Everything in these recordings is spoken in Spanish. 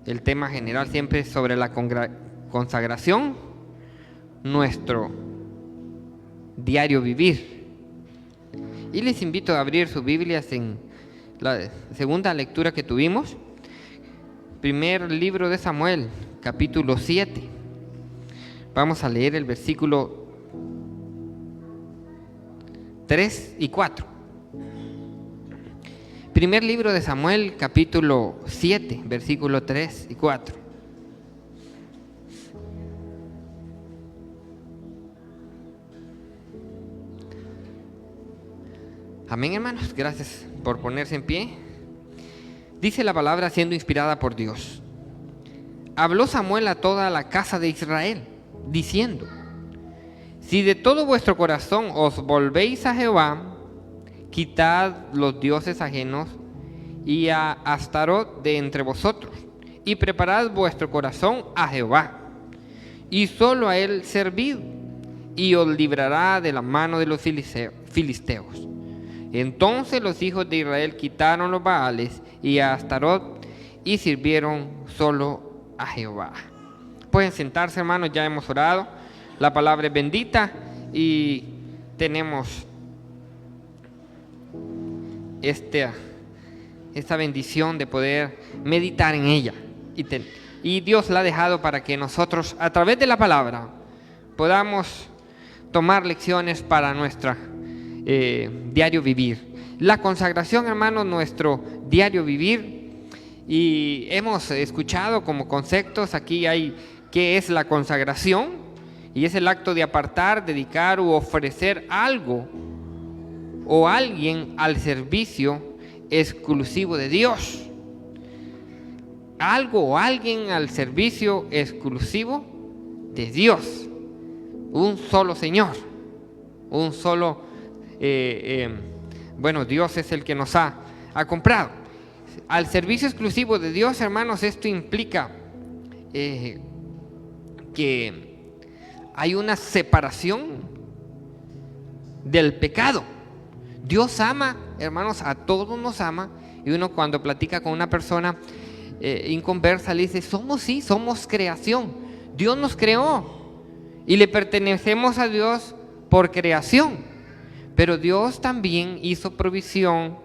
El tema general siempre es sobre la consagración, nuestro diario vivir. Y les invito a abrir sus Biblias en la segunda lectura que tuvimos, primer libro de Samuel, capítulo 7. Vamos a leer el versículo 3 y 4. Primer libro de Samuel, capítulo 7, versículo 3 y 4. Amén, hermanos. Gracias por ponerse en pie. Dice la palabra siendo inspirada por Dios. Habló Samuel a toda la casa de Israel, diciendo: si de todo vuestro corazón os volvéis a Jehová, quitad los dioses ajenos y a Astarot de entre vosotros, y preparad vuestro corazón a Jehová, y solo a él servid, y os librará de la mano de los filisteos. Entonces los hijos de Israel quitaron los Baales y a Astarot, y sirvieron solo a Jehová. Pueden sentarse, hermanos, ya hemos orado. La palabra es bendita y tenemos esta bendición de poder meditar en ella. Y Dios la ha dejado para que nosotros, a través de la palabra, podamos tomar lecciones para nuestro diario vivir. La consagración, hermanos, nuestro diario vivir. Y hemos escuchado como conceptos, aquí hay qué es la consagración, y es el acto de apartar, dedicar u ofrecer algo o alguien al servicio exclusivo de Dios. Algo o alguien al servicio exclusivo de Dios. Un solo Señor. Un solo, Dios es el que nos ha comprado. Al servicio exclusivo de Dios, hermanos, esto implica que hay una separación del pecado. Dios ama, hermanos, a todos nos ama. Y uno cuando platica con una persona inconversa le dice: somos creación. Dios nos creó y le pertenecemos a Dios por creación. Pero Dios también hizo provisión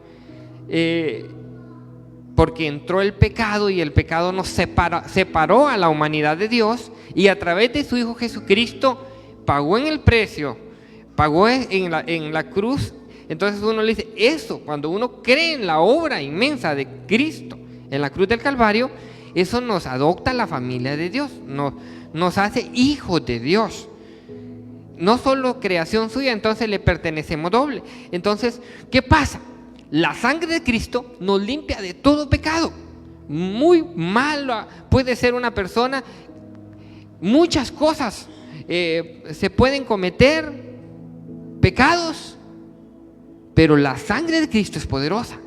porque entró el pecado, y el pecado nos separó a la humanidad de Dios, y a través de su Hijo Jesucristo pagó en el precio, pagó en la cruz. Entonces uno le dice, eso, cuando uno cree en la obra inmensa de Cristo en la cruz del Calvario, eso nos adopta a la familia de Dios, nos hace hijos de Dios. No solo creación suya, entonces le pertenecemos doble. Entonces, ¿qué pasa? La sangre de Cristo nos limpia de todo pecado. Muy mala puede ser una persona, muchas cosas se pueden cometer, pecados, pero la sangre de Cristo es poderosa.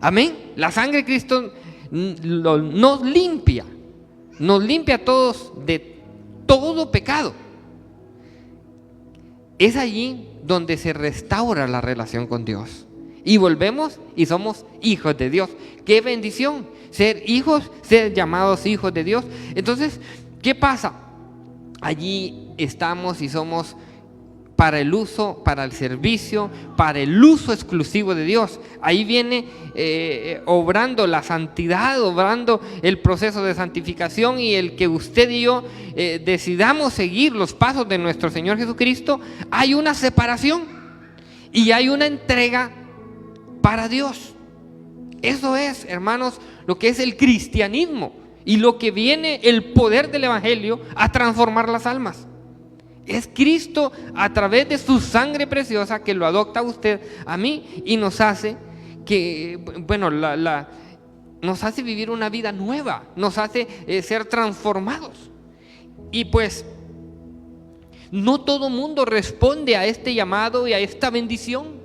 Amén. La sangre de Cristo nos limpia a todos de todo pecado. Es allí donde se restaura la relación con Dios. Y volvemos y somos hijos de Dios. ¡Qué bendición! Ser hijos, ser llamados hijos de Dios. Entonces, ¿qué pasa? Allí estamos y somos para el uso, para el servicio, para el uso exclusivo de Dios. Ahí viene obrando la santidad, obrando el proceso de santificación, y el que usted y yo decidamos seguir los pasos de nuestro Señor Jesucristo. Hay una separación y hay una entrega para Dios. Eso es, hermanos, lo que es el cristianismo y lo que viene el poder del Evangelio a transformar las almas. Es Cristo a través de su sangre preciosa que lo adopta a usted, a mí, y nos hace que, nos hace vivir una vida nueva, nos hace ser transformados. Y pues, no todo mundo responde a este llamado y a esta bendición.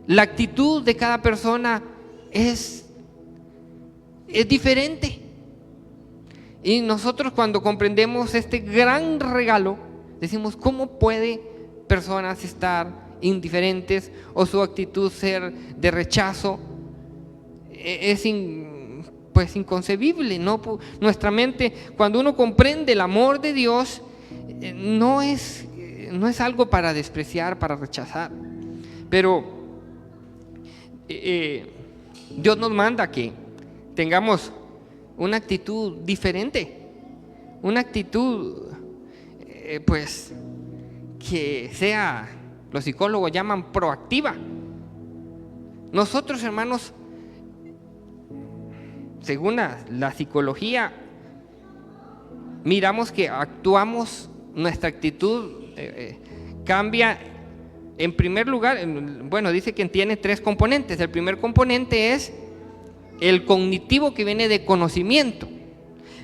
La actitud de cada persona es diferente. Y nosotros, cuando comprendemos este gran regalo, decimos: ¿cómo puede personas estar indiferentes o su actitud ser de rechazo? pues inconcebible. Nuestra mente, cuando uno comprende el amor de Dios, no es algo para despreciar, para rechazar. Pero Dios nos manda que tengamos una actitud diferente, una actitud pues que sea, los psicólogos llaman proactiva. Nosotros, hermanos, según la psicología, miramos que actuamos, nuestra actitud cambia. En primer lugar, bueno, dice que tiene 3 componentes. El primer componente es el cognitivo, que viene de conocimiento.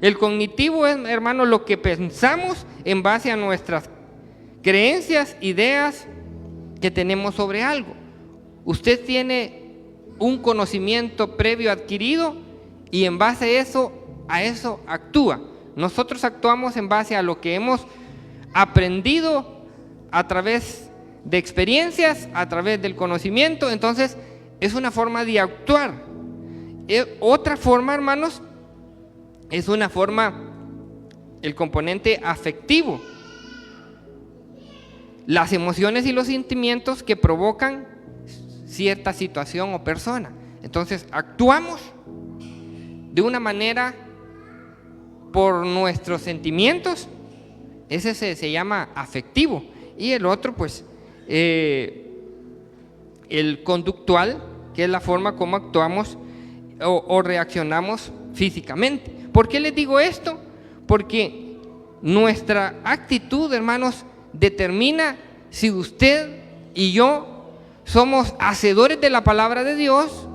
El cognitivo es, hermano, lo que pensamos en base a nuestras creencias, ideas que tenemos sobre algo. Usted tiene un conocimiento previo adquirido y en base a eso actúa. Nosotros actuamos en base a lo que hemos aprendido a través de experiencias, a través del conocimiento. Entonces es una forma de actuar. Otra forma, hermanos, es una forma, el componente afectivo, las emociones y los sentimientos que provocan cierta situación o persona. Entonces actuamos de una manera por nuestros sentimientos, ese se llama afectivo. Y el otro, pues, el conductual, que es la forma como actuamos o reaccionamos físicamente. ¿Por qué les digo esto? Porque nuestra actitud, hermanos, determina si usted y yo somos hacedores de la palabra de Dios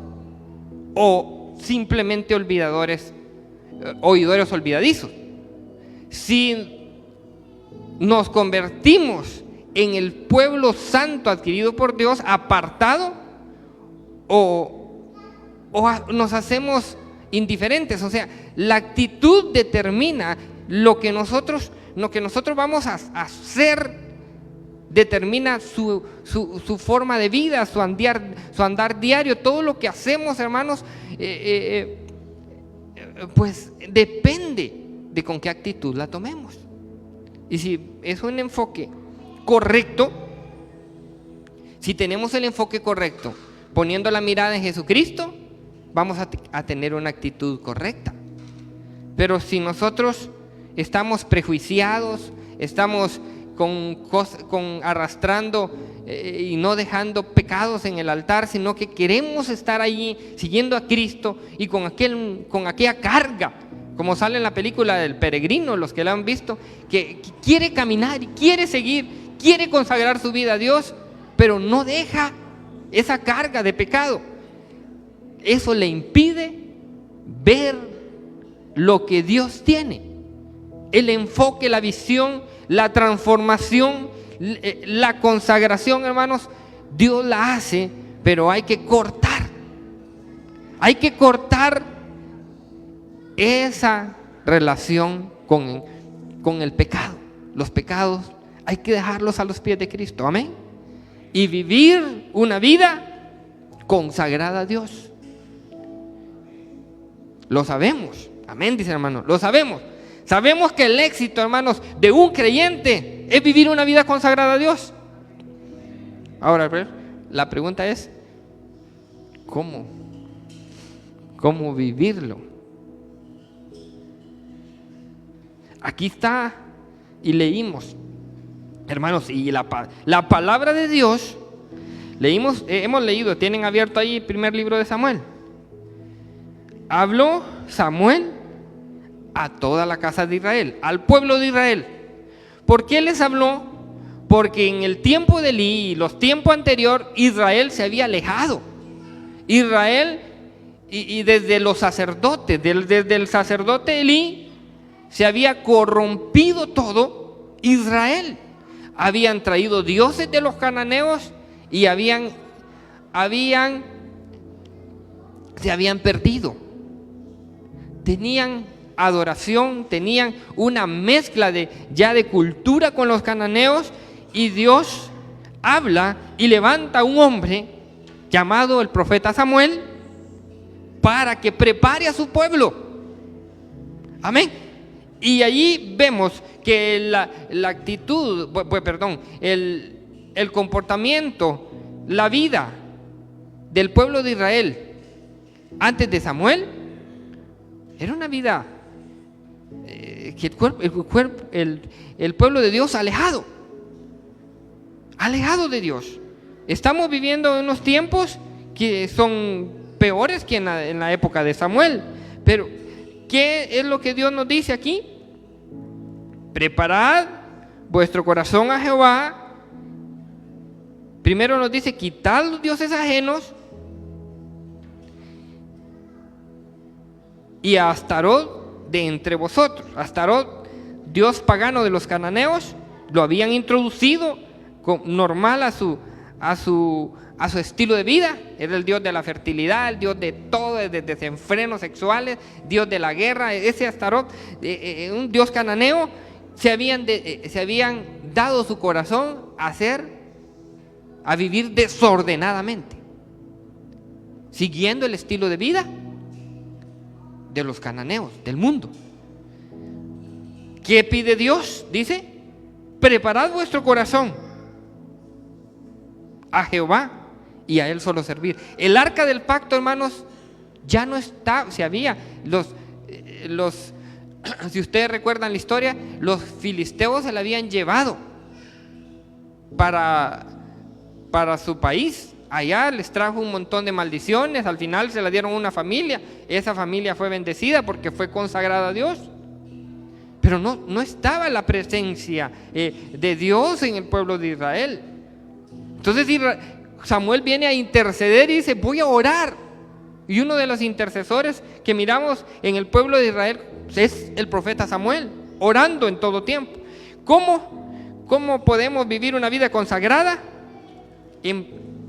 o simplemente oidores olvidadizos. Si nos convertimos en el pueblo santo adquirido por Dios, apartado, o nos hacemos indiferentes. O sea, la actitud determina lo que nosotros vamos a hacer, determina su forma de vida, su andar diario. Todo lo que hacemos, hermanos, pues depende de con qué actitud la tomemos. Y si es un enfoque correcto, si tenemos el enfoque correcto, poniendo la mirada en Jesucristo, vamos a tener una actitud correcta. Pero si nosotros estamos prejuiciados, estamos arrastrando y no dejando pecados en el altar, sino que queremos estar allí siguiendo a Cristo y con aquella carga, como sale en la película del Peregrino, los que la han visto, que quiere caminar y quiere seguir, quiere consagrar su vida a Dios, pero no deja esa carga de pecado. Eso le impide ver lo que Dios tiene, el enfoque, la visión, la transformación, la consagración, hermanos. Dios la hace, pero hay que cortar esa relación con el pecado. Los pecados hay que dejarlos a los pies de Cristo, amén, y vivir una vida consagrada a Dios. Lo sabemos, amén, dice hermano, lo sabemos. Sabemos que el éxito, hermanos, de un creyente es vivir una vida consagrada a Dios. Ahora, la pregunta es, ¿cómo vivirlo? Aquí está, y leímos, hermanos, y la palabra de Dios, hemos leído, tienen abierto ahí el primer libro de Samuel. Habló Samuel a toda la casa de Israel, al pueblo de Israel. ¿Por qué les habló? Porque en el tiempo de Elí y los tiempos anteriores, Israel se había alejado. Israel, y desde los sacerdotes, desde el sacerdote Elí, se había corrompido todo Israel. Habían traído dioses de los cananeos y se habían perdido. Tenían adoración, tenían una mezcla de cultura con los cananeos, y Dios habla y levanta a un hombre llamado el profeta Samuel para que prepare a su pueblo. Amén. Y allí vemos que la actitud, el comportamiento, la vida del pueblo de Israel antes de Samuel era una vida que el pueblo de Dios alejado de Dios. Estamos viviendo unos tiempos que son peores que en la época de Samuel. Pero ¿qué es lo que Dios nos dice aquí? Preparad vuestro corazón a Jehová. Primero nos dice: quitad los dioses ajenos y a Astarot de entre vosotros. Astarot, dios pagano de los cananeos, lo habían introducido normal a su estilo de vida. Era el dios de la fertilidad, el dios de todo, de desenfrenos sexuales, dios de la guerra. Ese Astarot, un dios cananeo, se habían dado su corazón a vivir desordenadamente, siguiendo el estilo de vida de los cananeos, del mundo. ¿Qué pide Dios? Dice: preparad vuestro corazón a Jehová y a Él solo servir. El arca del pacto, hermanos, ya no está. Si había si ustedes recuerdan la historia, los filisteos se la habían llevado para su país. Allá les trajo un montón de maldiciones. Al final se la dieron a una familia. Esa familia fue bendecida porque fue consagrada a Dios. Pero no estaba la presencia de Dios en el pueblo de Israel. Entonces Samuel viene a interceder y dice: voy a orar. Y uno de los intercesores que miramos en el pueblo de Israel es el profeta Samuel, orando en todo tiempo. ¿Cómo podemos vivir una vida consagrada?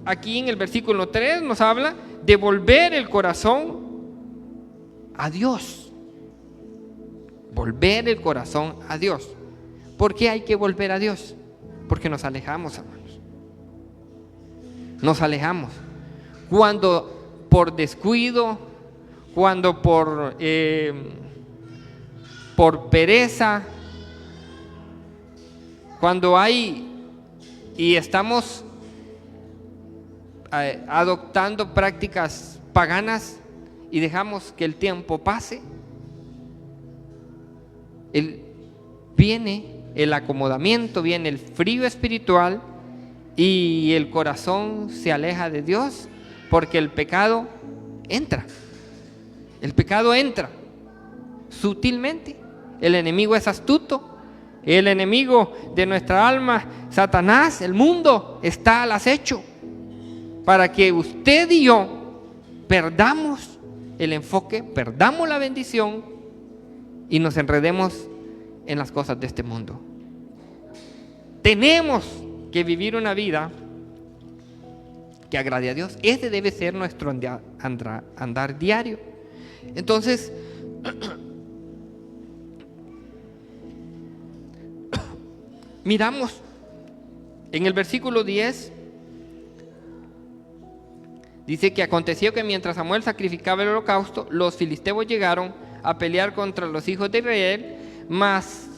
Aquí en el versículo 3 nos habla de volver el corazón a Dios. Volver el corazón a Dios. ¿Por qué hay que volver a Dios? Porque nos alejamos, hermanos. Nos alejamos. Cuando por descuido, cuando por pereza, cuando estamos adoptando prácticas paganas y dejamos que el tiempo pase, viene el acomodamiento, viene el frío espiritual y el corazón se aleja de Dios, porque el pecado entra. El pecado entra sutilmente. El enemigo es astuto. El enemigo de nuestra alma, Satanás, el mundo, está al acecho para que usted y yo perdamos el enfoque, perdamos la bendición y nos enredemos en las cosas de este mundo. Tenemos que vivir una vida que agrade a Dios. Ese debe ser nuestro andar diario. Entonces, miramos en el versículo 10, dice que aconteció que mientras Samuel sacrificaba el holocausto, los filisteos llegaron a pelear contra los hijos de Israel, mas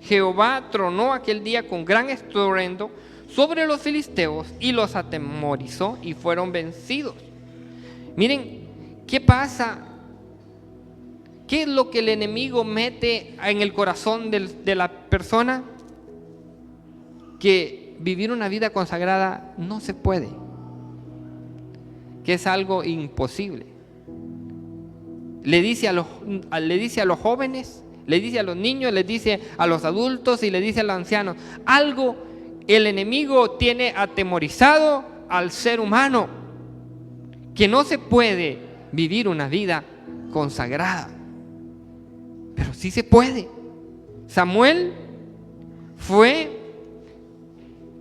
Jehová tronó aquel día con gran estruendo sobre los filisteos y los atemorizó y fueron vencidos. Miren, ¿qué pasa? ¿Qué es lo que el enemigo mete en el corazón de la persona? Que vivir una vida consagrada no se puede, que es algo imposible. Le dice a los jóvenes, le dice a los niños, le dice a los adultos y le dice a los ancianos. Algo el enemigo tiene atemorizado al ser humano, que no se puede vivir una vida consagrada. Pero sí se puede. Samuel fue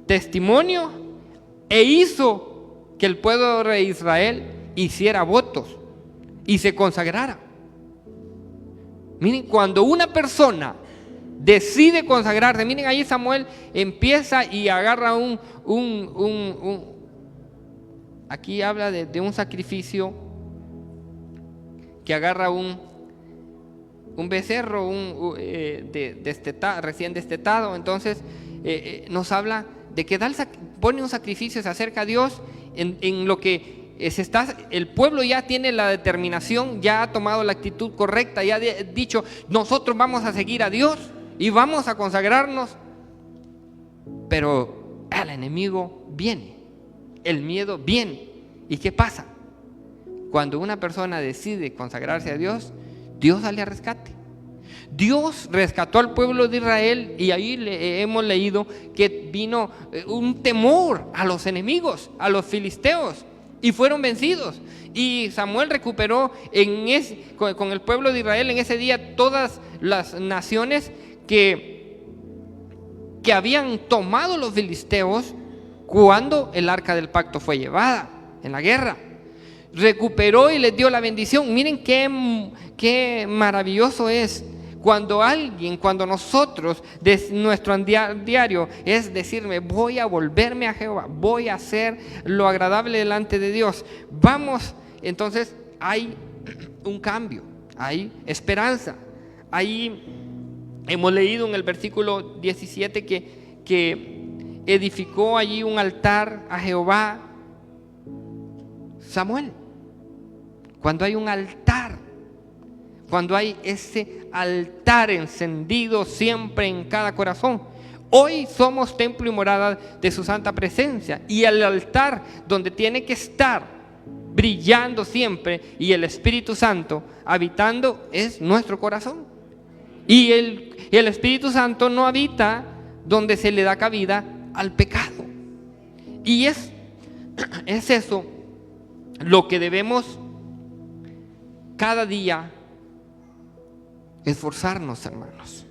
testimonio e hizo que el pueblo de Israel hiciera votos y se consagrara. Miren, cuando una persona decide consagrarse, miren, ahí Samuel empieza y agarra aquí habla de un sacrificio que agarra un becerro recién destetado, entonces nos habla de que pone un sacrificio, se acerca a Dios en lo que el pueblo ya tiene la determinación, ya ha tomado la actitud correcta, ya ha dicho, nosotros vamos a seguir a Dios y vamos a consagrarnos, pero el enemigo viene, el miedo viene. ¿Y qué pasa? Cuando una persona decide consagrarse a Dios, Dios sale a rescate. Dios rescató al pueblo de Israel y ahí hemos leído que vino un temor a los enemigos, a los filisteos, y fueron vencidos. Y Samuel recuperó con el pueblo de Israel en ese día todas las naciones que habían tomado los filisteos cuando el arca del pacto fue llevada en la guerra. Recuperó y les dio la bendición. Miren qué maravilloso es cuando nosotros, nuestro diario es decirme, voy a volverme a Jehová, voy a hacer lo agradable delante de Dios. Vamos, entonces hay un cambio, hay esperanza. Ahí hemos leído en el versículo 17 que edificó allí un altar a Jehová Samuel. Cuando hay un altar, cuando hay ese altar encendido siempre en cada corazón. Hoy somos templo y morada de su santa presencia, y el altar donde tiene que estar brillando siempre y el Espíritu Santo habitando es nuestro corazón. Y el Espíritu Santo no habita donde se le da cabida al pecado. Y es eso lo que debemos cada día esforzarnos, hermanos.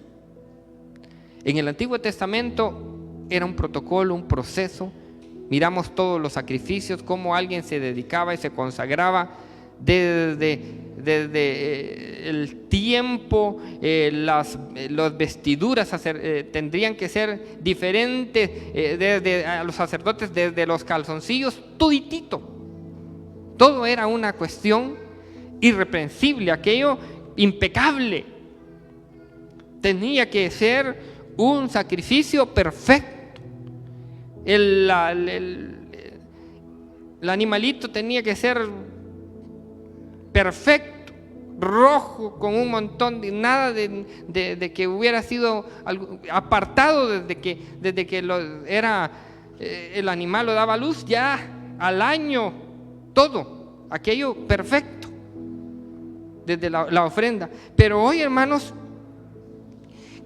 En el Antiguo Testamento era un protocolo, un proceso. Miramos todos los sacrificios, cómo alguien se dedicaba y se consagraba desde el tiempo. Las vestiduras tendrían que ser diferentes a los sacerdotes, desde los calzoncillos, tuditito. Todo era una cuestión irreprensible, aquello impecable. Tenía que ser un sacrificio perfecto. El animalito tenía que ser perfecto, rojo, con un montón de nada de que hubiera sido algo, apartado desde que el animal lo daba a luz, ya al año, todo aquello perfecto desde la ofrenda. Pero hoy, hermanos,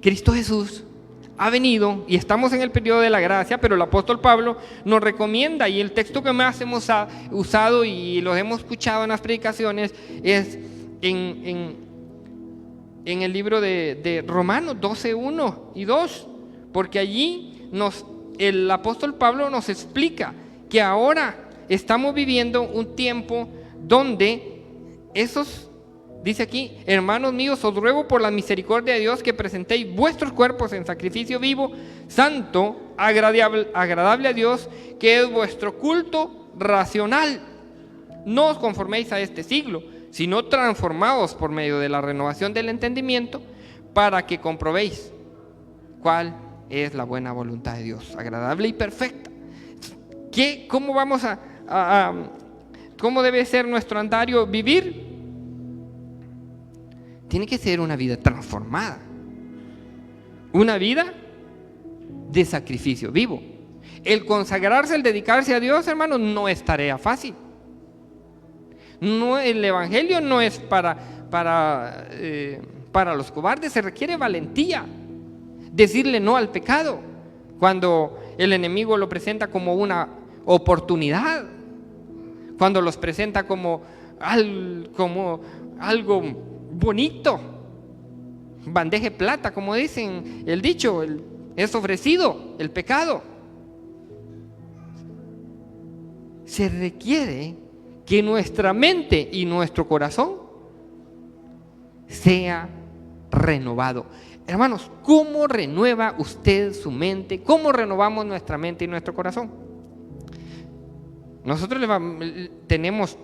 Cristo Jesús ha venido y estamos en el periodo de la gracia, pero el apóstol Pablo nos recomienda, y el texto que más hemos usado y los hemos escuchado en las predicaciones es en el libro de Romanos 12, 1 y 2, porque allí el apóstol Pablo nos explica que ahora estamos viviendo un tiempo donde dice aquí, hermanos míos, os ruego por la misericordia de Dios que presentéis vuestros cuerpos en sacrificio vivo, santo, agradable a Dios, que es vuestro culto racional. No os conforméis a este siglo, sino transformaos por medio de la renovación del entendimiento, para que comprobéis cuál es la buena voluntad de Dios, agradable y perfecta. ¿Cómo debe ser nuestro andario vivir? Tiene que ser una vida transformada, una vida de sacrificio vivo. El consagrarse, el dedicarse a Dios, hermanos, no es tarea fácil. El evangelio no es para los cobardes. Se requiere valentía, decirle no al pecado cuando el enemigo lo presenta como una oportunidad, cuando los presenta como algo bonito, bandeja de plata, como dicen el dicho, es ofrecido el pecado. Se requiere que nuestra mente y nuestro corazón sea renovado. Hermanos, ¿cómo renueva usted su mente? ¿Cómo renovamos nuestra mente y nuestro corazón? Nosotros tenemos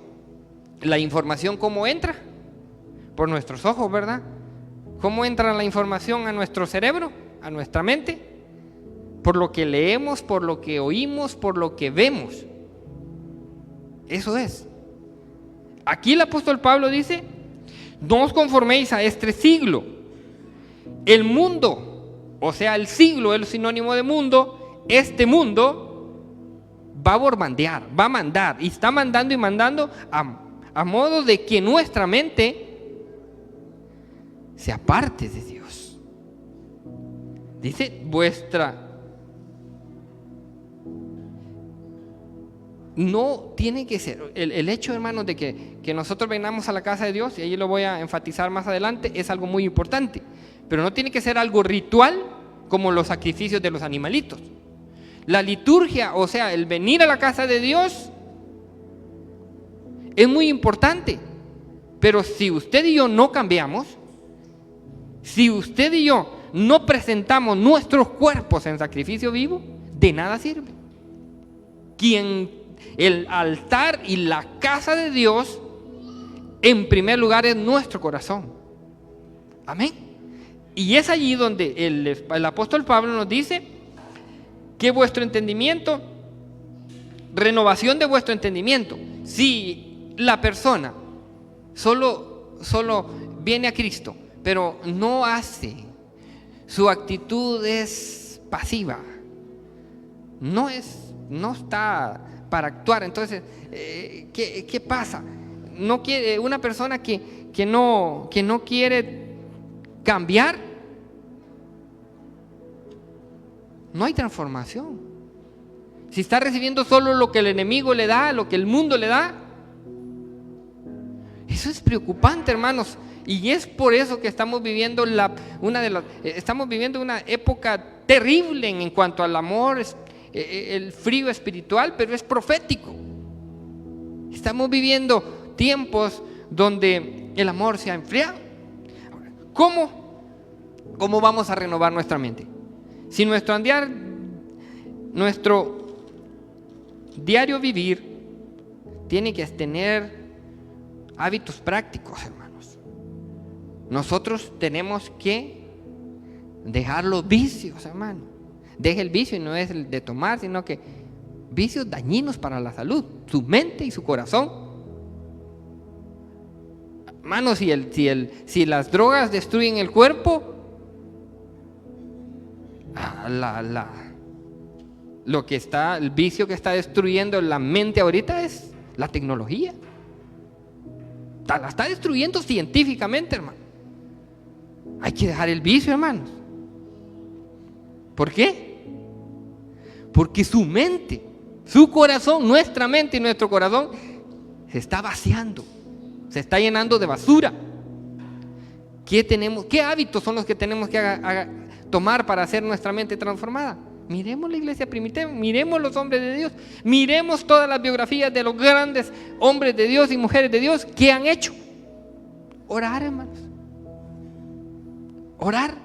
la información, ¿cómo entra? por nuestros ojos, ¿verdad? ¿Cómo entra la información a nuestro cerebro, a nuestra mente? Por lo que leemos, por lo que oímos, por lo que vemos. Eso es. Aquí el apóstol Pablo dice: no os conforméis a este siglo. El mundo, o sea, el siglo es sinónimo de mundo. Este mundo va a borbandear, va a mandar, y está mandando y mandando a modo de que nuestra mente se aparte de Dios. Dice no tiene que ser, el hecho, hermanos, de que nosotros vengamos a la casa de Dios, y ahí lo voy a enfatizar más adelante, es algo muy importante, pero no tiene que ser algo ritual como los sacrificios de los animalitos. La liturgia, o sea, el venir a la casa de Dios es muy importante, pero si usted y yo no cambiamos, si usted y yo no presentamos nuestros cuerpos en sacrificio vivo, de nada sirve. El altar y la casa de Dios, en primer lugar, es nuestro corazón. Amén. Y es allí donde el apóstol Pablo nos dice que vuestro entendimiento, renovación de vuestro entendimiento. Si la persona solo viene a Cristo, pero no hace, su actitud es pasiva, no está para actuar. Entonces, ¿qué pasa? No quiere, una persona que no quiere cambiar, no hay transformación. Si está recibiendo solo lo que el enemigo le da, lo que el mundo le da, eso es preocupante, hermanos. Y es por eso que estamos viviendo una época terrible en cuanto al amor, el frío espiritual, pero es profético. Estamos viviendo tiempos donde el amor se ha enfriado. ¿Cómo vamos a renovar nuestra mente? Si nuestro diario vivir tiene que tener hábitos prácticos, hermanos. Nosotros tenemos que dejar los vicios, hermano. Deje el vicio, y no es el de tomar, sino que vicios dañinos para la salud, su mente y su corazón. Hermano, si las drogas destruyen el cuerpo, el vicio que está destruyendo la mente ahorita es la tecnología. La está destruyendo científicamente, hermano. Hay que dejar el vicio, hermanos. ¿Por qué? Porque su mente, su corazón, nuestra mente y nuestro corazón se está vaciando, se está llenando de basura. ¿Qué hábitos son los que tenemos que tomar para hacer nuestra mente transformada? Miremos la iglesia primitiva, miremos los hombres de Dios, miremos todas las biografías de los grandes hombres de Dios y mujeres de Dios que han hecho. Orar, hermanos. Orar.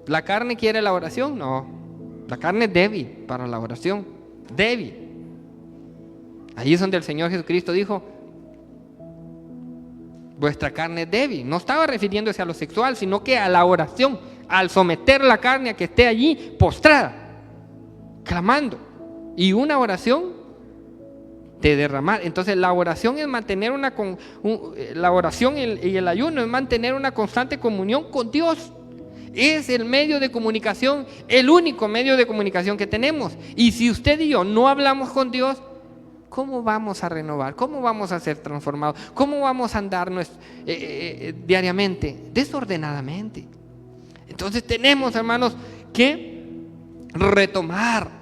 ¿La carne quiere la oración? No. La carne es débil para la oración. Débil. Ahí es donde el Señor Jesucristo dijo: vuestra carne es débil. No estaba refiriéndose a lo sexual, sino que a la oración, al someter la carne a que esté allí postrada, clamando. Y una oración de derramar. Entonces la oración es mantener la oración y el ayuno es mantener una constante comunión con Dios. Es el medio de comunicación, el único medio de comunicación que tenemos. Y si usted y yo no hablamos con Dios, ¿cómo vamos a renovar? ¿Cómo vamos a ser transformados? ¿Cómo vamos a andar diariamente? Desordenadamente. Entonces tenemos, hermanos, que retomar.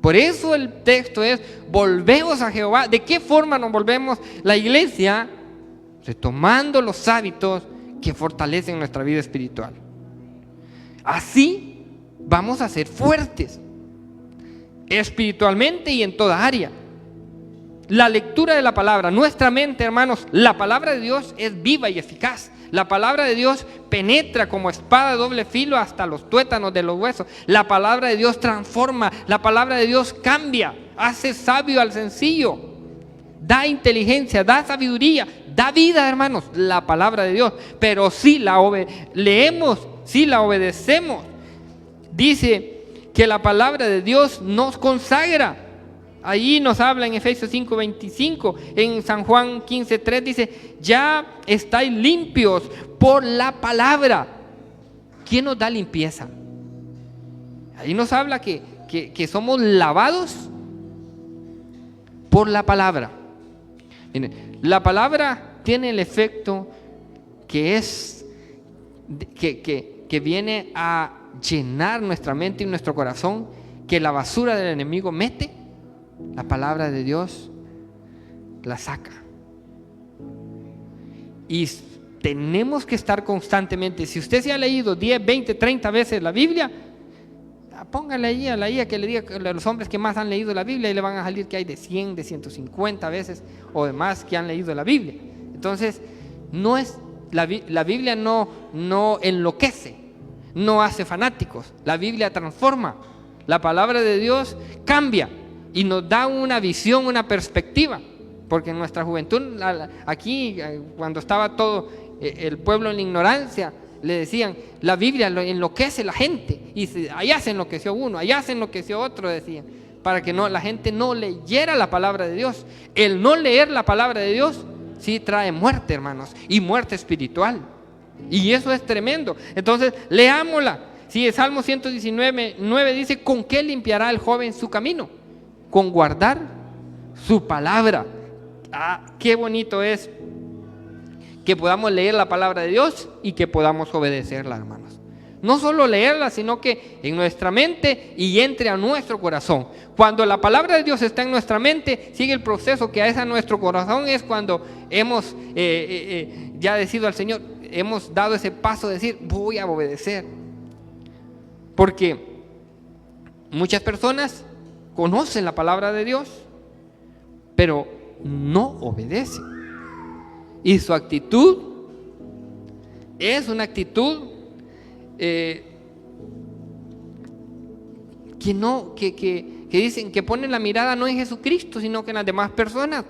Por eso el texto es: volvemos a Jehová. ¿De qué forma nos volvemos? La iglesia retomando los hábitos que fortalecen nuestra vida espiritual. Así vamos a ser fuertes espiritualmente y en toda área. La lectura de la palabra, nuestra mente, hermanos, la palabra de Dios es viva y eficaz. La palabra de Dios penetra como espada de doble filo hasta los tuétanos de los huesos. La palabra de Dios transforma, la palabra de Dios cambia, hace sabio al sencillo. da inteligencia, da sabiduría, da vida, hermanos, la palabra de Dios. Pero si la leemos, si la obedecemos, dice que la palabra de Dios nos consagra. Allí nos habla en Efesios 5:25, en San Juan 15:3 dice: ya estáis limpios por la palabra. ¿Quién nos da limpieza? Ahí nos habla que somos lavados por la palabra. Miren, la palabra tiene el efecto que viene a llenar nuestra mente y nuestro corazón, que la basura del enemigo mete. La palabra de Dios la saca. Y tenemos que estar constantemente. Si usted se ha leído 10, 20, 30 veces la Biblia, póngale allí a la IA que le diga a los hombres que más han leído la Biblia, y le van a salir que hay de 100, de 150 veces o de más que han leído la Biblia. Entonces, no es la Biblia no enloquece, no hace fanáticos. La Biblia transforma. La palabra de Dios cambia y nos da una visión, una perspectiva. Porque en nuestra juventud, aquí, cuando estaba todo el pueblo en la ignorancia, le decían: la Biblia enloquece la gente, y allá se enloqueció uno, allá se enloqueció otro, decían, para que la gente no leyera la palabra de Dios. El no leer la palabra de Dios sí trae muerte, hermanos, y muerte espiritual, y eso es tremendo. Entonces, leámosla. Si el Salmo 119:9 dice: ¿con qué limpiará el joven su camino? Con guardar su palabra. Qué bonito es que podamos leer la palabra de Dios y que podamos obedecerla, hermanos. No solo leerla, sino que en nuestra mente y entre a nuestro corazón. Cuando la palabra de Dios está en nuestra mente, sigue el proceso que es a nuestro corazón. Es cuando hemos ya decidido al Señor, hemos dado ese paso de decir: voy a obedecer. Porque muchas personas conocen la palabra de Dios, pero no obedecen. Y su actitud es una actitud que dicen que ponen la mirada no en Jesucristo, sino que en las demás personas.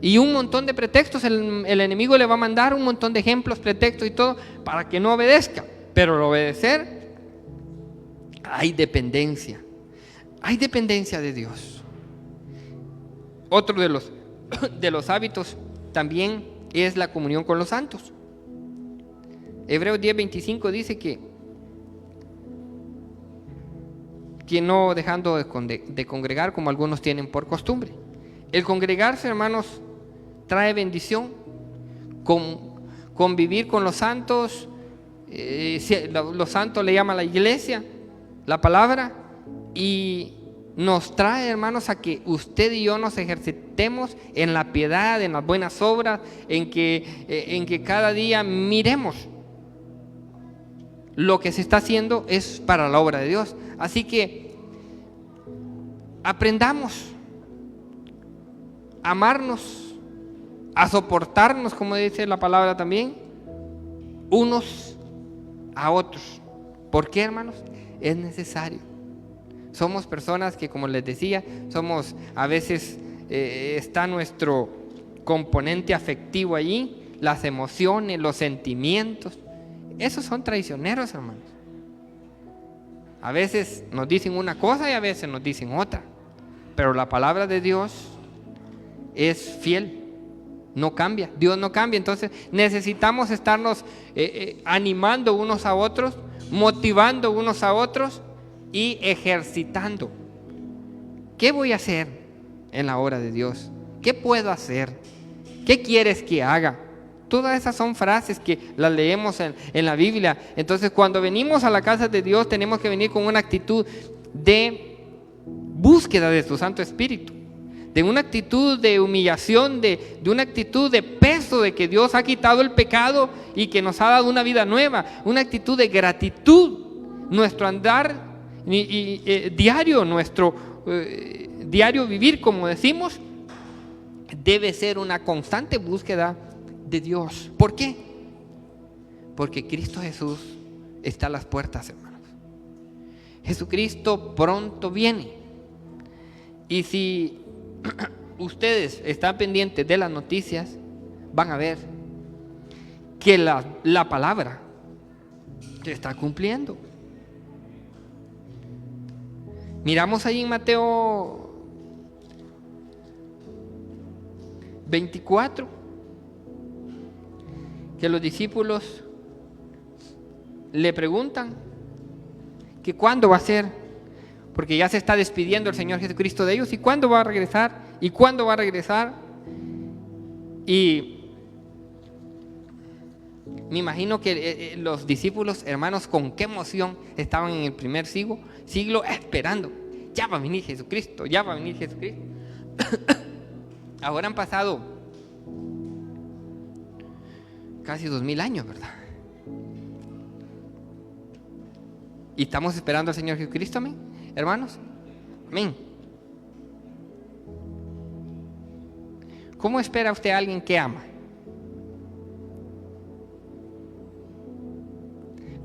Y un montón de pretextos el enemigo le va a mandar, un montón de ejemplos, pretextos y todo, para que no obedezca. Pero al obedecer hay dependencia de Dios. Otro de los hábitos también es la comunión con los santos. Hebreos 10:25 dice que no dejando de congregar, como algunos tienen por costumbre. El congregarse, hermanos, trae bendición. Convivir con los santos, los santos le llama la iglesia, la palabra, y nos trae, hermanos, a que usted y yo nos ejercitemos en la piedad, en las buenas obras, en que cada día miremos lo que se está haciendo es para la obra de Dios. Así que aprendamos a amarnos, a soportarnos, como dice la palabra también, unos a otros. ¿Por qué, hermanos? Es necesario. Somos personas que, como les decía, a veces está nuestro componente afectivo allí, las emociones, los sentimientos. Esos son traicioneros, hermanos. A veces nos dicen una cosa y a veces nos dicen otra. Pero la palabra de Dios es fiel, no cambia. Dios no cambia. Entonces necesitamos estarnos animando unos a otros, motivando unos a otros y ejercitando. ¿Qué voy a hacer en la obra de Dios? ¿Qué puedo hacer? ¿Qué quieres que haga? Todas esas son frases que las leemos en la Biblia. Entonces, cuando venimos a la casa de Dios, tenemos que venir con una actitud de búsqueda de su Santo Espíritu, de una actitud de humillación, de una actitud de peso, de que Dios ha quitado el pecado y que nos ha dado una vida nueva, una actitud de gratitud. Nuestro andar diario, nuestro diario vivir, como decimos, debe ser una constante búsqueda de Dios. ¿Por qué? Porque Cristo Jesús está a las puertas, hermanos. Jesucristo pronto viene. Y si ustedes están pendientes de las noticias, van a ver que la palabra se está cumpliendo. Miramos ahí en Mateo 24 que los discípulos le preguntan que cuándo va a ser, porque ya se está despidiendo el Señor Jesucristo de ellos, y cuándo va a regresar, y cuándo va a regresar. Y me imagino que los discípulos, hermanos, con qué emoción estaban en el primer siglo esperando. Ya va a venir Jesucristo, ya va a venir Jesucristo. Ahora han pasado casi 2000 años, ¿verdad? Y estamos esperando al Señor Jesucristo, amén, hermanos. Amén. ¿Cómo espera usted a alguien que ama?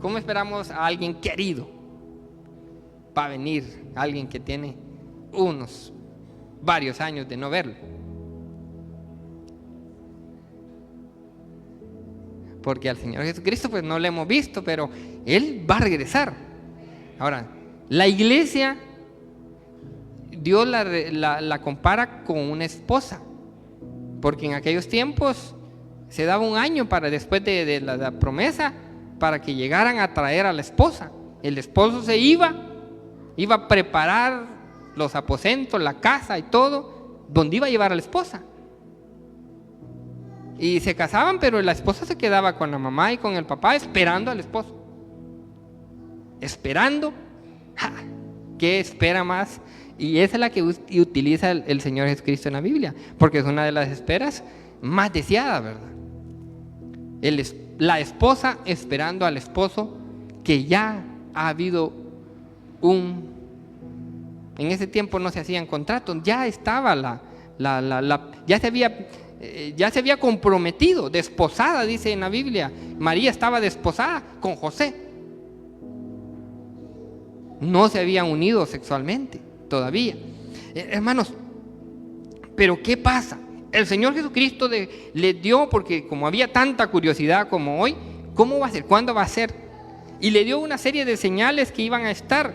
¿Cómo esperamos a alguien querido? Va a venir alguien que tiene varios años de no verlo. Porque al Señor Jesucristo pues no lo hemos visto, pero Él va a regresar. Ahora, la iglesia, Dios la compara con una esposa, porque en aquellos tiempos se daba un año para después de la promesa, para que llegaran a traer a la esposa. El esposo se iba a preparar los aposentos, la casa y todo, donde iba a llevar a la esposa. Y se casaban, pero la esposa se quedaba con la mamá y con el papá esperando al esposo. Esperando. ¡Ja! ¿Qué espera más? Y esa es la que utiliza el Señor Jesucristo en la Biblia, porque es una de las esperas más deseadas, ¿verdad? La esposa esperando al esposo, que ya ha habido en ese tiempo no se hacían contratos, ya estaba ya se había comprometido, desposada, dice en la Biblia. María estaba desposada con José. No se habían unido sexualmente todavía. Hermanos, pero ¿qué pasa? El Señor Jesucristo le dio, porque como había tanta curiosidad como hoy, ¿cómo va a ser? ¿Cuándo va a ser? Y le dio una serie de señales que iban a estar.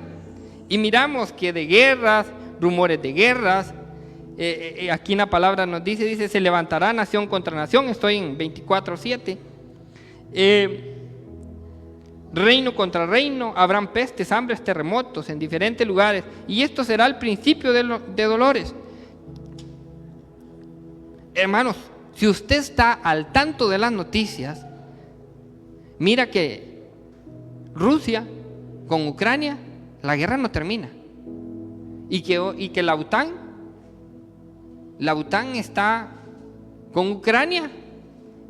Y miramos que de guerras, rumores de guerras, aquí en la palabra nos dice, se levantará nación contra nación, estoy en 24:7. Reino contra reino, habrán pestes, hambres, terremotos en diferentes lugares, y esto será el principio de dolores. Hermanos, si usted está al tanto de las noticias, mira que Rusia con Ucrania, la guerra no termina, y que la OTAN está con Ucrania,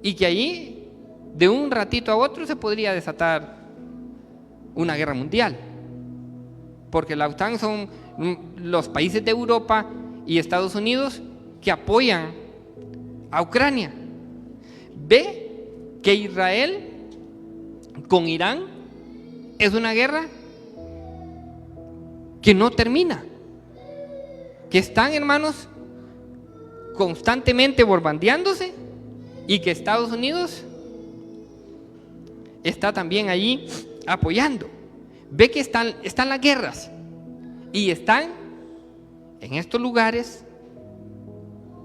y que allí de un ratito a otro se podría desatar una guerra mundial, porque la OTAN son los países de Europa y Estados Unidos que apoyan a Ucrania. Ve que Israel con Irán es una guerra que no termina, que están, hermanos, constantemente bombardeándose, y que Estados Unidos está también allí apoyando. Ve que están las guerras, y están en estos lugares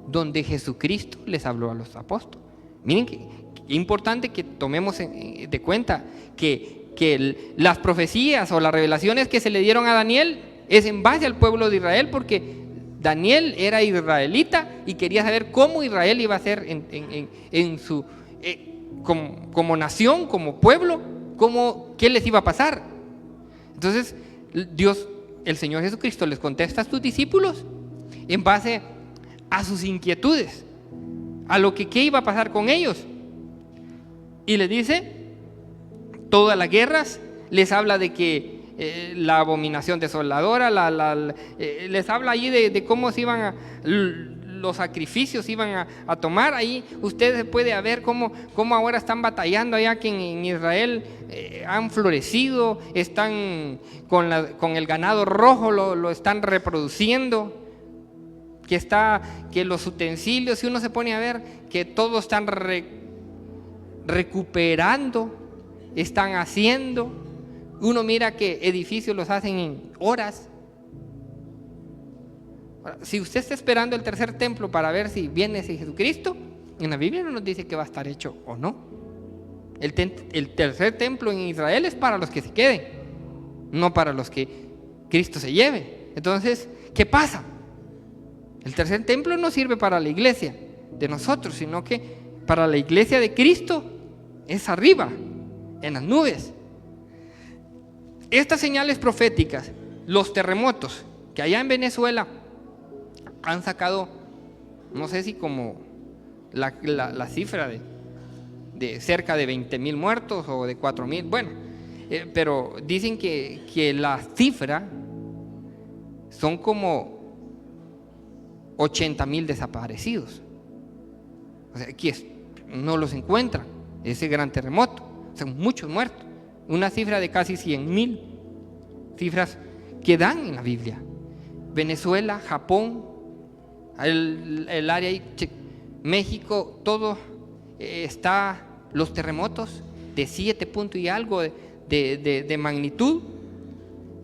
donde Jesucristo les habló a los apóstoles. Miren que importante que tomemos de cuenta que las profecías o las revelaciones que se le dieron a Daniel es en base al pueblo de Israel, porque Daniel era israelita y quería saber cómo Israel iba a ser como nación, como pueblo, qué les iba a pasar. Entonces Dios, el Señor Jesucristo, les contesta a sus discípulos en base a sus inquietudes, a lo que qué iba a pasar con ellos, y les dice todas las guerras. Les habla de que la abominación desoladora, les habla allí de cómo se iban los sacrificios iban a tomar. Ahí ustedes pueden ver cómo ahora están batallando allá, que en Israel han florecido, están con el ganado rojo, lo están reproduciendo, que los utensilios, si uno se pone a ver, que todos están recuperando, están haciendo. Uno mira que edificios los hacen en horas. Si usted está esperando el tercer templo para ver si viene ese Jesucristo, en la Biblia no nos dice que va a estar hecho o no. El tercer templo en Israel es para los que se queden, no para los que Cristo se lleve. Entonces, ¿qué pasa? El tercer templo no sirve para la iglesia de nosotros, sino que para la iglesia de Cristo es arriba, en las nubes. Estas señales proféticas, los terremotos, que allá en Venezuela han sacado, no sé si como la cifra de cerca de 20,000 muertos o de 4,000, bueno, pero dicen que la cifra son como 80,000 desaparecidos. O sea, aquí no los encuentran, ese gran terremoto, son muchos muertos, una cifra de casi 100,000, cifras que dan en la Biblia. Venezuela, Japón, el área ahí, México, todo está, los terremotos de 7 puntos y algo de magnitud,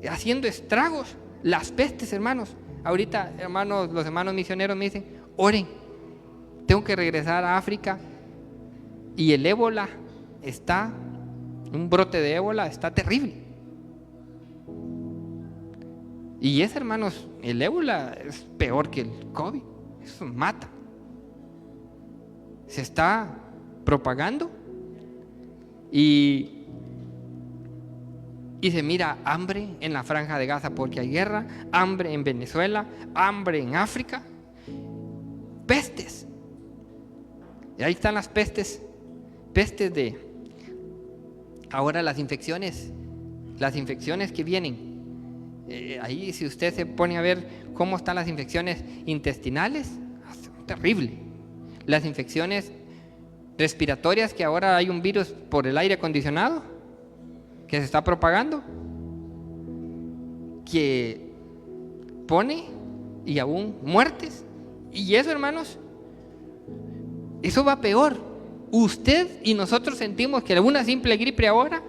haciendo estragos. Las pestes, hermanos. Ahorita, hermanos, los hermanos misioneros me dicen: oren, tengo que regresar a África, y el ébola está, un brote de ébola está terrible. Y es, hermanos, el ébola es peor que el COVID, eso mata. Se está propagando y se mira hambre en la Franja de Gaza porque hay guerra, hambre en Venezuela, hambre en África, pestes. Y ahí están las pestes de ahora, las infecciones que vienen. Ahí, si usted se pone a ver cómo están las infecciones intestinales, es terrible. Las infecciones respiratorias, que ahora hay un virus por el aire acondicionado que se está propagando, que pone, y aún muertes. Y eso, hermanos, eso va peor. Usted y nosotros sentimos que una simple gripe ahora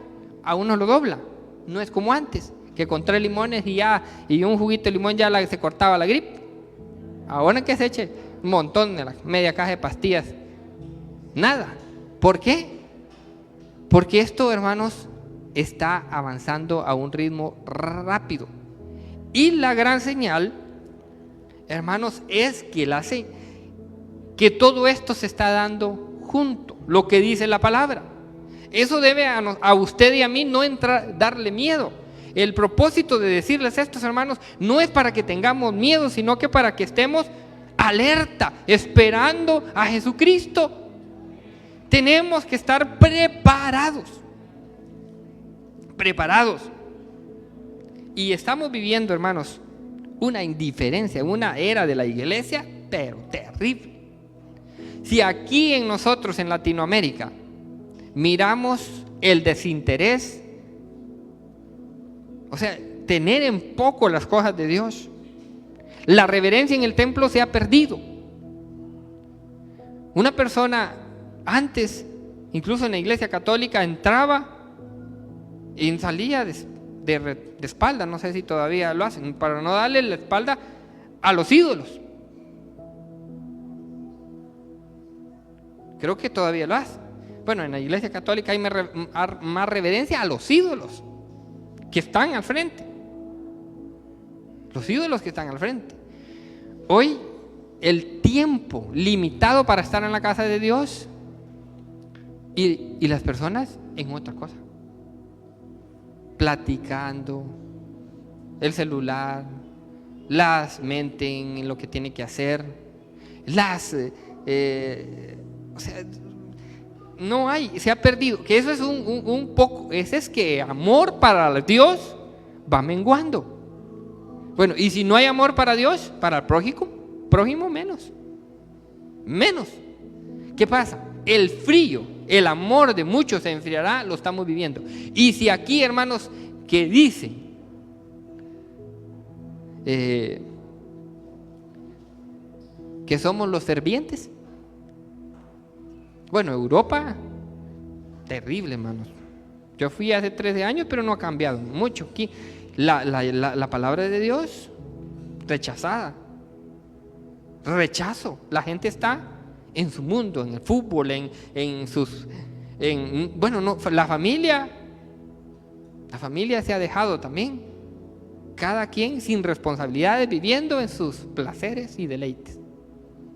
a uno lo dobla. No es como antes, que con 3 limones y un juguito de limón ya se cortaba la gripe. Ahora que se eche un montón, de la media caja de pastillas, nada. ¿Por qué? Porque esto, hermanos, está avanzando a un ritmo rápido. Y la gran señal, hermanos, es que todo esto se está dando junto, lo que dice la palabra. Eso debe a usted y a mí no darle miedo. El propósito de decirles a estos hermanos no es para que tengamos miedo, sino que para que estemos alerta, esperando a Jesucristo. Tenemos que estar preparados. Y estamos viviendo, hermanos, una indiferencia, una era de la iglesia, pero terrible. Si aquí en nosotros, en Latinoamérica, miramos el desinterés, o sea, tener en poco las cosas de Dios, la reverencia en el templo se ha perdido. Una persona antes, incluso en la iglesia católica, entraba y salía de espalda, no sé si todavía lo hacen, para no darle la espalda a los ídolos. Creo que todavía lo hacen. Bueno, en la iglesia católica hay más reverencia a los ídolos que están al frente. Los ídolos que están al frente. Hoy, el tiempo limitado para estar en la casa de Dios y las personas en otra cosa. Platicando, el celular, las menten en lo que tiene que hacer, o sea, no hay, se ha perdido. Que eso es un poco, ese es que amor para Dios va menguando. Bueno, y si no hay amor para Dios, para el prójimo menos. ¿Qué pasa? El frío, el amor de muchos se enfriará, lo estamos viviendo. Y si aquí, hermanos, que dicen que somos los fervientes. Bueno, Europa, terrible, hermanos. Yo fui hace 13 años, pero no ha cambiado mucho. Aquí la palabra de Dios rechazada. Rechazo. La gente está en su mundo, en el fútbol, la familia se ha dejado también. Cada quien sin responsabilidades, viviendo en sus placeres y deleites.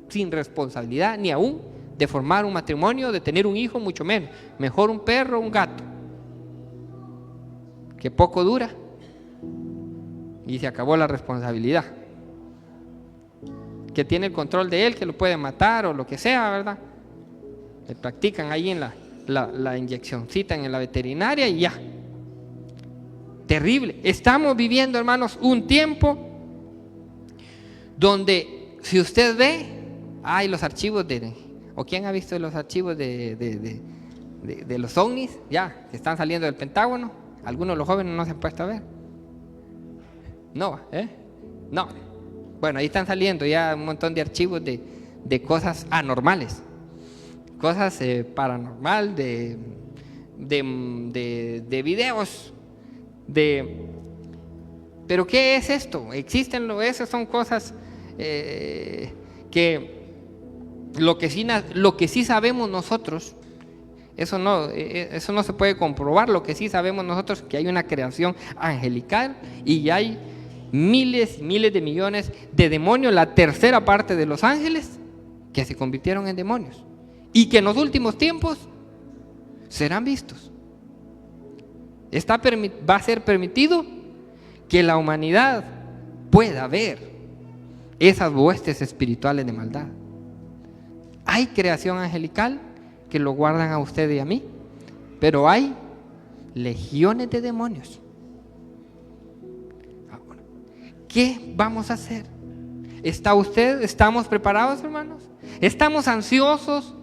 Sin responsabilidad ni aún de formar un matrimonio, de tener un hijo, mucho menos. Mejor un perro o un gato, que poco dura y se acabó la responsabilidad. Que tiene el control de él, que lo puede matar o lo que sea, ¿verdad? Le practican ahí en la inyeccióncita en la veterinaria y ya. Terrible. Estamos viviendo, hermanos, un tiempo donde, si usted ve, hay los archivos ¿o quién ha visto los archivos de los ovnis? Ya, que están saliendo del Pentágono. Algunos de los jóvenes no se han puesto a ver. No, no. Bueno, ahí están saliendo ya un montón de archivos de cosas anormales, cosas paranormal, de videos, pero ¿qué es esto? Existen, esas son cosas que lo que sí sabemos nosotros, eso no se puede comprobar. Lo que sí sabemos nosotros es que hay una creación angelical y hay miles y miles de millones de demonios, la tercera parte de los ángeles, que se convirtieron en demonios y que en los últimos tiempos serán vistos. Va a ser permitido que la humanidad pueda ver esas huestes espirituales de maldad. Hay creación angelical que lo guardan a usted y a mí, pero hay legiones de demonios. ¿Qué vamos a hacer? ¿Estamos preparados, hermanos? ¿Estamos ansiosos?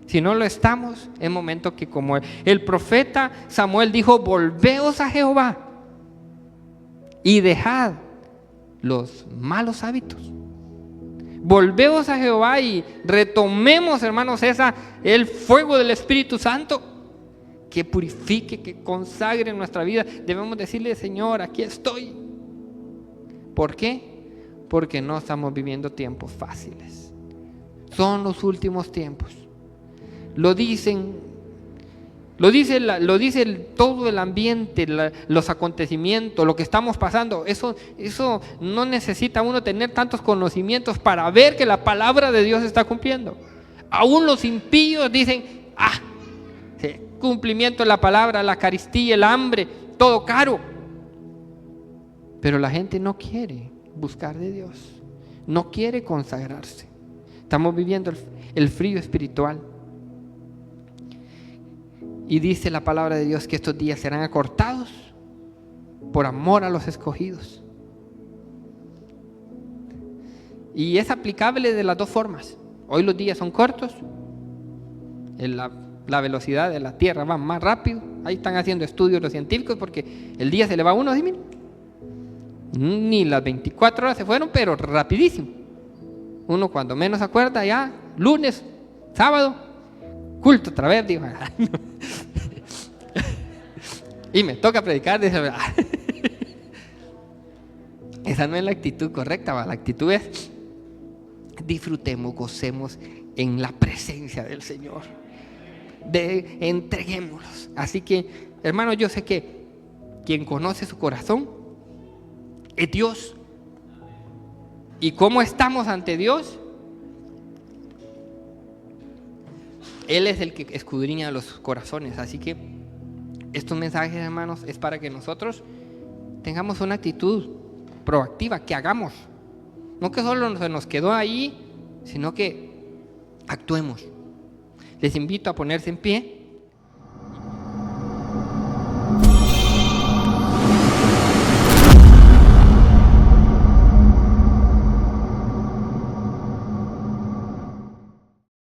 Si no lo estamos, es momento que, como el profeta Samuel dijo, volveos a Jehová y dejad los malos hábitos. Volveos a Jehová y retomemos, hermanos, el fuego del Espíritu Santo que purifique, que consagre nuestra vida. Debemos decirle: Señor, aquí estoy. ¿Por qué? Porque no estamos viviendo tiempos fáciles. Son los últimos tiempos. Lo dice todo el ambiente, los acontecimientos, lo que estamos pasando. Eso no necesita uno tener tantos conocimientos para ver que la palabra de Dios se está cumpliendo. Aún los impíos dicen: cumplimiento de la palabra, la carestía, el hambre, todo caro. Pero la gente no quiere buscar de Dios, no quiere consagrarse. Estamos viviendo el frío espiritual. Y dice la palabra de Dios que estos días serán acortados por amor a los escogidos. Y es aplicable de las dos formas. Hoy los días son cortos, la velocidad de la tierra va más rápido. Ahí están haciendo estudios los científicos porque el día se le va a uno así, miren. Ni las 24 horas se fueron, pero rapidísimo. Uno cuando menos se acuerda, ya lunes, sábado, culto otra vez, digo. Y me toca predicar, dice. Esa no es la actitud correcta, ¿va? La actitud es: disfrutemos, gocemos en la presencia del Señor, entreguémoslos. Así que, hermano, yo sé que quien conoce su corazón es Dios. ¿Y cómo estamos ante Dios? Él es el que escudriña los corazones. Así que estos mensajes, hermanos, es para que nosotros tengamos una actitud proactiva, que hagamos. No que solo se nos quedó ahí, sino que actuemos. Les invito a ponerse en pie.